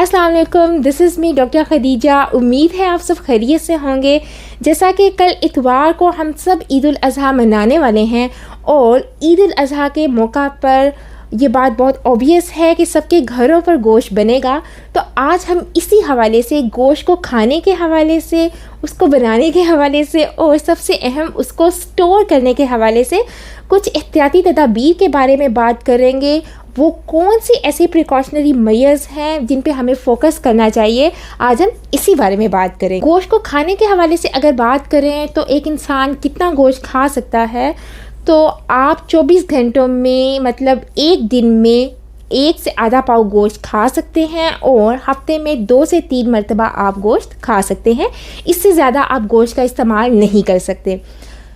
अस्सलाम वालेकुम, this is me doctor Khadija. उम्मीद है आप सब खैरियत से होंगे। जैसा कि कल इतवार को हम सब ईद उल अज़हा मनाने वाले हैं और ईद उल अज़हा के मौका पर ये बात बहुत ऑब्वियस है कि सबके घरों पर गोश्त बनेगा। तो आज हम इसी हवाले से गोश्त को खाने के हवाले से, उसको बनाने के हवाले से और सबसे अहम उसको स्टोर करने के हवाले से कुछ एहतियाती तदाबीर के बारे में बात करेंगे। वो कौन सी ऐसी प्रिकॉशनरी मेजर्स हैं जिन पे हमें फ़ोकस करना चाहिए, आज हम इसी बारे में बात करें। गोश्त को खाने के हवाले से अगर बात करें तो एक इंसान कितना गोश्त खा सकता है, तो आप 24 घंटों में मतलब एक दिन में 1 से आधा पाव गोश्त खा सकते हैं और हफ्ते में 2 से 3 मरतबा आप गोश्त खा सकते हैं। इससे ज़्यादा आप गोश्त का इस्तेमाल नहीं कर सकते।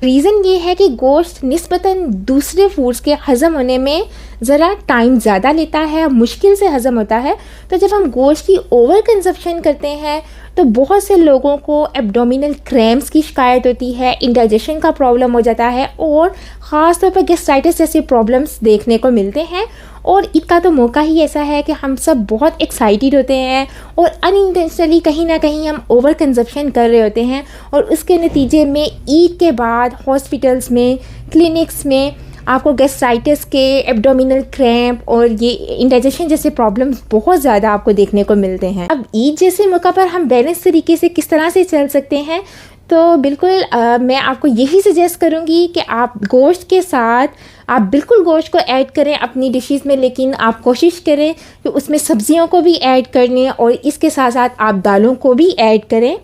रीज़न ये है कि गोश्त निस्बतन दूसरे फूड्स के हज़म होने में ज़रा टाइम ज़्यादा लेता है, मुश्किल से हज़म होता है। तो जब हम गोश्त की ओवर कंजप्शन करते हैं तो बहुत से लोगों को एब्डोमिनल क्रैम्प्स की शिकायत होती है, इंडाइजेशन का प्रॉब्लम हो जाता है और ख़ास तौर पर गैस्ट्राइटिस जैसे प्रॉब्लम्स देखने को मिलते हैं। और ईद का तो मौका ही ऐसा है कि हम सब बहुत एक्साइटेड होते हैं और अनइंटेंशनली कहीं ना कहीं हम ओवर कंजप्शन कर रहे होते हैं और उसके नतीजे में ईद के बाद हॉस्पिटल्स में, क्लिनिक्स में आपको गैस्ट्राइटिस के, एब्डोमिनल क्रैम्प और ये इंडाइजेशन जैसे प्रॉब्लम्स बहुत ज़्यादा आपको देखने को मिलते हैं। अब ईद जैसे मौका पर हम बैलेंस तरीके से किस तरह से चल सकते हैं, तो बिल्कुल मैं आपको यही सजेस्ट करूँगी कि आप गोश्त के साथ आप बिल्कुल गोश्त को ऐड करें अपनी डिशेस में, लेकिन आप कोशिश करें कि उसमें सब्जियों को भी ऐड कर लें और इसके साथ साथ आप दालों को भी ऐड करें।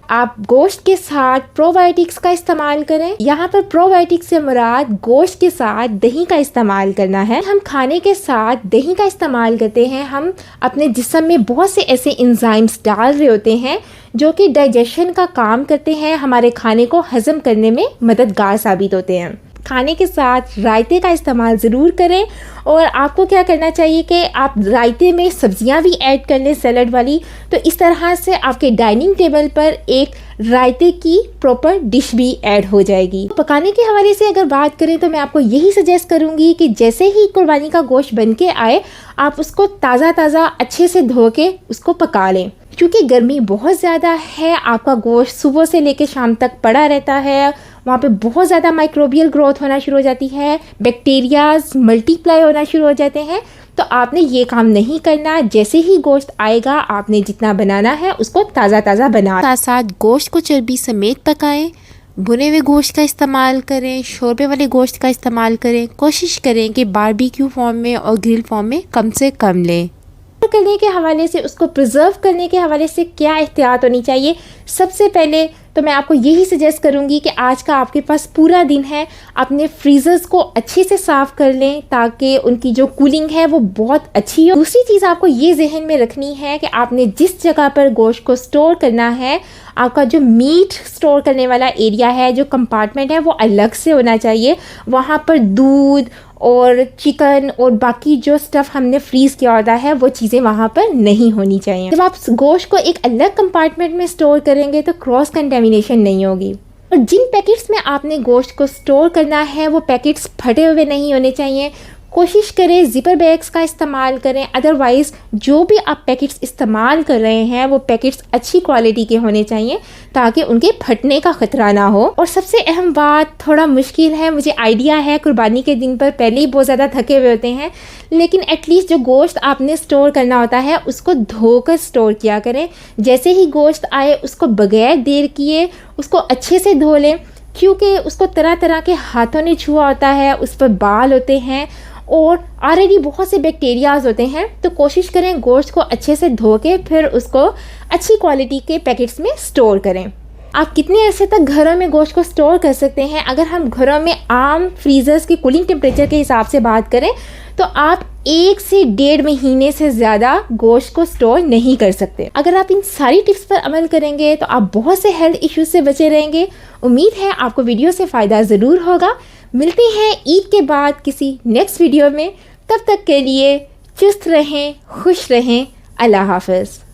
आप गोश्त के साथ प्रोबायोटिक्स का इस्तेमाल करें। यहाँ पर प्रोबायोटिक्स से मुराद गोश्त के साथ दही का इस्तेमाल करना है। हम खाने के साथ दही का इस्तेमाल करते हैं, हम अपने जिस्म में बहुत से ऐसे एंजाइम्स डाल रहे होते हैं जो कि डाइजेशन का काम करते हैं, हमारे खाने को हज़म करने में मददगार साबित होते हैं। खाने के साथ रायते का इस्तेमाल ज़रूर करें और आपको क्या करना चाहिए कि आप रायते में सब्जियां भी ऐड कर लें सैलड वाली, तो इस तरह से आपके डाइनिंग टेबल पर एक रायते की प्रॉपर डिश भी ऐड हो जाएगी। पकाने के हवाले से अगर बात करें तो मैं आपको यही सजेस्ट करूंगी कि जैसे ही कुर्बानी का गोश्त बन के आए आप उसको ताज़ा अच्छे से धो के उसको पका लें। क्योंकि गर्मी बहुत ज़्यादा है, आपका गोश्त सुबह से लेकर शाम तक पड़ा रहता है, वहाँ पे बहुत ज़्यादा माइक्रोबियल ग्रोथ होना शुरू हो जाती है, बैक्टीरियाज मल्टीप्लाई होना शुरू हो जाते हैं। तो आपने ये काम नहीं करना। जैसे ही गोश्त आएगा आपने जितना बनाना है उसको ताज़ा बना, साथ साथ गोश्त को चर्बी समेत पकाएं। भुने हुए गोश्त का इस्तेमाल करें, शोरबे वाले गोश्त का इस्तेमाल करें। कोशिश करें कि बारबेक्यू फॉर्म में और ग्रिल फॉर्म में कम से कम लें। करने के हवाले से, उसको प्रिजर्व करने के हवाले से क्या एहतियात होनी चाहिए, सबसे पहले तो मैं आपको यही सजेस्ट करूंगी कि आज का आपके पास पूरा दिन है, अपने फ्रीज़र्स को अच्छे से साफ़ कर लें ताकि उनकी जो कूलिंग है वो बहुत अच्छी हो। दूसरी चीज़ आपको ये जहन में रखनी है कि आपने जिस जगह पर गोश्त को स्टोर करना है, आपका जो मीट स्टोर करने वाला एरिया है, जो कंपार्टमेंट है, वो अलग से होना चाहिए। वहाँ पर दूध और चिकन और बाकी जो स्टफ़ हमने फ्रीज़ किया होता है वो चीज़ें वहाँ पर नहीं होनी चाहिए। जब आप गोश्त को एक अलग कंपार्टमेंट में स्टोर करेंगे तो क्रॉस कंटेमिनेशन नहीं होगी। और जिन पैकेट्स में आपने गोश्त को स्टोर करना है वो पैकेट्स फटे हुए नहीं होने चाहिए। कोशिश करें ज़िपर बैग्स का इस्तेमाल करें, अदरवाइज़ जो भी आप पैकेट्स इस्तेमाल कर रहे हैं वो पैकेट्स अच्छी क्वालिटी के होने चाहिए ताकि उनके फटने का ख़तरा ना हो। और सबसे अहम बात, थोड़ा मुश्किल है, मुझे आइडिया है कुर्बानी के दिन पर पहले ही बहुत ज़्यादा थके हुए होते हैं, लेकिन एटलीस्ट जो गोश्त आपने स्टोर करना होता है उसको धोकर स्टोर किया करें। जैसे ही गोश्त आए उसको बगैर देर किए उसको अच्छे से धो लें, क्योंकि उसको तरह तरह के हाथों ने छुआ होता है, उस पर बाल होते हैं और ऑलरेडी बहुत से बैक्टीरियाज होते हैं। तो कोशिश करें गोश्त को अच्छे से धो के फिर उसको अच्छी क्वालिटी के पैकेट्स में स्टोर करें। आप कितने अरसे तक घरों में गोश्त को स्टोर कर सकते हैं? अगर हम घरों में आम फ्रीज़र्स की कूलिंग टेम्परेचर के हिसाब से बात करें तो आप 1 से 1.5 महीने से ज़्यादा गोश्त को स्टोर नहीं कर सकते। अगर आप इन सारी टिप्स पर अमल करेंगे तो आप बहुत से हेल्थ इश्यूज से बचे रहेंगे। उम्मीद है आपको वीडियो से फ़ायदा ज़रूर होगा। मिलते हैं ईद के बाद किसी नेक्स्ट वीडियो में। तब तक के लिए चुस्त रहें, खुश रहें। अल्लाह हाफ़िज़।